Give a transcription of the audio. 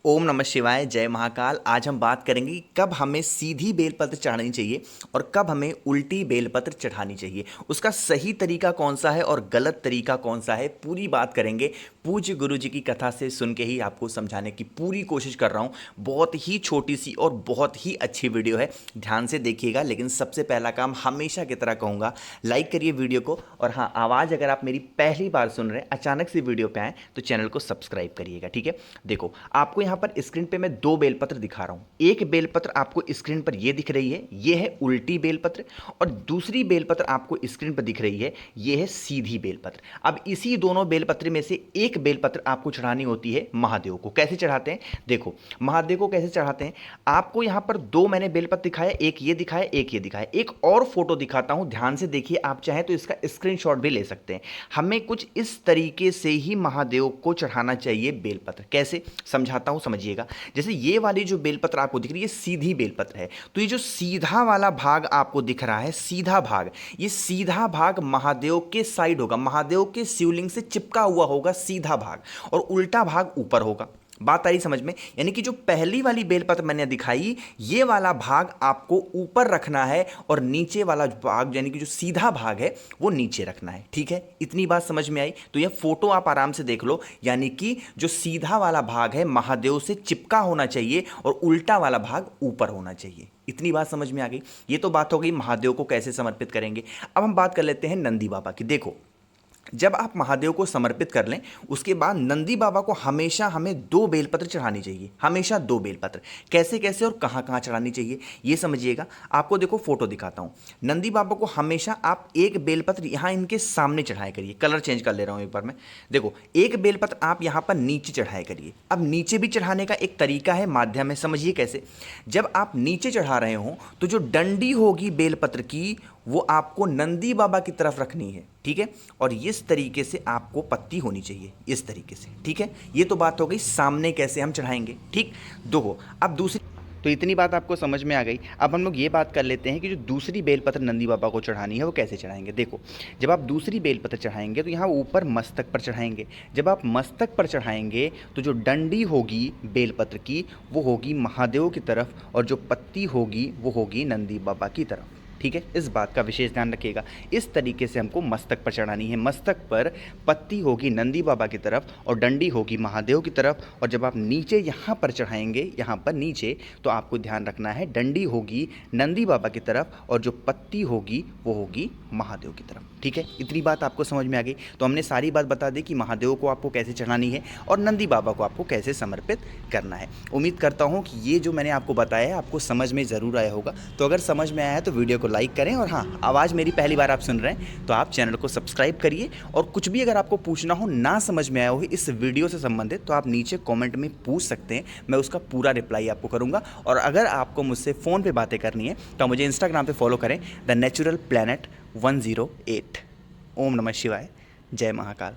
ओम नमः शिवाय, जय महाकाल। आज हम बात करेंगे कि कब हमें सीधी बेलपत्र चढ़ानी चाहिए और कब हमें उल्टी बेलपत्र चढ़ानी चाहिए। उसका सही तरीका कौन सा है और गलत तरीका कौन सा है, पूरी बात करेंगे। पूज्य गुरु जी की कथा से सुन के ही आपको समझाने की पूरी कोशिश कर रहा हूँ। बहुत ही छोटी सी और बहुत ही अच्छी वीडियो है, ध्यान से देखिएगा। लेकिन सबसे पहला काम हमेशा की तरह कहूँगा, लाइक करिए वीडियो को। और हाँ, आवाज़ अगर आप मेरी पहली बार सुन रहे हैं, अचानक से वीडियो पे आए, तो चैनल को सब्सक्राइब करिएगा, ठीक है। देखो, आपको यहाँ पर स्क्रीन पे मैं दो बेलपत्र दिखा रहा हूँ। एक बेलपत्र आपको स्क्रीन पर ये दिख रही है, ये है उल्टी बेलपत्र। और दूसरी बेलपत्र आपको स्क्रीन पर दिख रही है, ये है सीधी बेलपत्र। अब इसी दोनों बेलपत्र में से एक बेलपत्र आपको चढ़ानी होती है महादेव को। कैसे चढ़ाते हैं, देखो महादेव को कैसे चढ़ाते हैं। आपको यहाँ पर दो मैंने बेलपत्र दिखाया, एक ये दिखाया, एक ये दिखाया। एक और फोटो दिखाता हूँ, ध्यान से देखिए। आप चाहें तो इसका स्क्रीनशॉट भी ले सकते हैं। हमें कुछ इस तरीके से ही महादेव को चढ़ाना चाहिए बेलपत्र। कैसे, समझाता हूँ, समझिएगा। जैसे ये वाली जो बेलपत्र आपको दिख रही है, सीधी बेलपत्र है। तो ये जो सीधा वाला भाग आपको दिख रहा है, सीधा भाग, ये सीधा भाग महादेव के साइड होगा, महादेव के शिवलिंग से चिपका हुआ होगा सीधा भाग, और उल्टा भाग ऊपर होगा। बात आ रही समझ में। यानी कि जो पहली वाली बेलपत्र मैंने दिखाई, ये वाला भाग आपको ऊपर रखना है और नीचे वाला भाग यानी कि जो सीधा भाग है वो नीचे रखना है, ठीक है। इतनी बात समझ में आई। तो ये फोटो आप आराम से देख लो। यानी कि जो सीधा वाला भाग है महादेव से चिपका होना चाहिए और उल्टा वाला भाग ऊपर होना चाहिए। इतनी बात समझ में आ गई। ये तो बात हो गई महादेव को कैसे समर्पित करेंगे। अब हम बात कर लेते हैं नंदी बाबा की। देखो, जब आप महादेव को समर्पित कर लें, उसके बाद नंदी बाबा को हमेशा हमें दो बेलपत्र चढ़ानी चाहिए, हमेशा दो बेलपत्र। कैसे कैसे और कहाँ कहाँ चढ़ानी चाहिए ये समझिएगा। आपको देखो फोटो दिखाता हूँ। नंदी बाबा को हमेशा आप एक बेलपत्र यहाँ इनके सामने चढ़ाया करिए। कलर चेंज कर ले रहा हूँ एक बार मैं। देखो, एक बेलपत्र आप यहाँ पर नीचे चढ़ाया करिए। अब नीचे भी चढ़ाने का एक तरीका है, माध्यम है, समझिए कैसे। जब आप नीचे चढ़ा रहे हो तो जो डंडी होगी बेलपत्र की, वो आपको नंदी बाबा की तरफ रखनी है, ठीक है। और इस तरीके से आपको पत्ती होनी चाहिए, इस तरीके से, ठीक है। ये तो बात हो गई सामने कैसे हम चढ़ाएंगे, ठीक। देखो, अब दूसरी, तो इतनी बात आपको समझ में आ गई। अब हम लोग ये बात कर लेते हैं कि जो दूसरी बेलपत्र नंदी बाबा को चढ़ानी है वो कैसे चढ़ाएंगे। देखो, जब आप दूसरी बेलपत्र चढ़ाएंगे तो यहाँ ऊपर मस्तक पर चढ़ाएंगे। जब आप मस्तक पर चढ़ाएंगे तो जो डंडी होगी बेलपत्र की वो होगी महादेव की तरफ, और जो पत्ती होगी वो होगी नंदी बाबा की तरफ, ठीक है। इस बात का विशेष ध्यान रखिएगा। इस तरीके से हमको मस्तक पर चढ़ानी है। मस्तक पर पत्ती होगी नंदी बाबा की तरफ और डंडी होगी महादेव की तरफ। और जब आप नीचे यहाँ पर चढ़ाएंगे, यहाँ पर नीचे, तो आपको ध्यान रखना है डंडी होगी नंदी बाबा की तरफ और जो पत्ती होगी वो होगी महादेव की तरफ, ठीक है। इतनी बात आपको समझ में आ गई। तो हमने सारी बात बता दी कि महादेव को आपको कैसे चढ़ानी है और नंदी बाबा को आपको कैसे समर्पित करना है। उम्मीद करता हूँ कि ये जो मैंने आपको बताया है आपको समझ में ज़रूर आया होगा। तो अगर समझ में आया है तो वीडियो को लाइक करें। और हाँ, आवाज़ मेरी पहली बार आप सुन रहे हैं तो आप चैनल को सब्सक्राइब करिए। और कुछ भी अगर आपको पूछना हो, ना समझ में आया हो इस वीडियो से संबंधित, तो आप नीचे कमेंट में पूछ सकते हैं, मैं उसका पूरा रिप्लाई आपको करूँगा। और अगर आपको मुझसे फ़ोन पे बातें करनी है तो मुझे इंस्टाग्राम पे फॉलो करें, द नेचुरल प्लैनेट 108। ओम नमः शिवाय, जय महाकाल।